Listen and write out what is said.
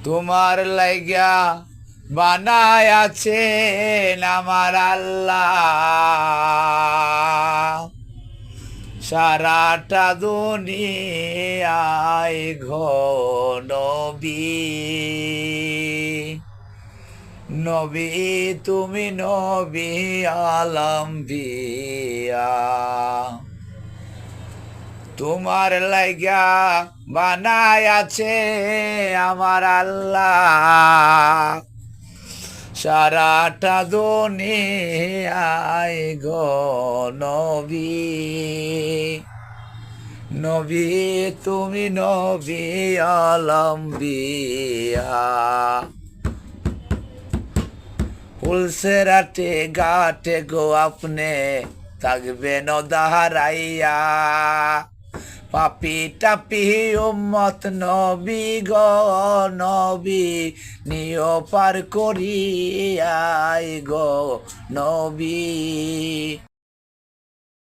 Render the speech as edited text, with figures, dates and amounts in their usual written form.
তোমার লাইগা বানায় আছেন আমার আল্লাহ, সারাটা দুনিয়ায় নবী। নবী তুমি নবী আলম্বিয়া, তোমার লাইগা বানায় আছে আমার আল্লাহ, সারাটা দুনিয়ায় নবী। নবী তুমি নবী আলম্বিয়া, ফুলসেরাটে ঘাটে গো আপনি থাকবেন দাহারাইয়া, পাপি টাপি উম্মত নবী গো নবী নিও পার করিয়াই গো নবী।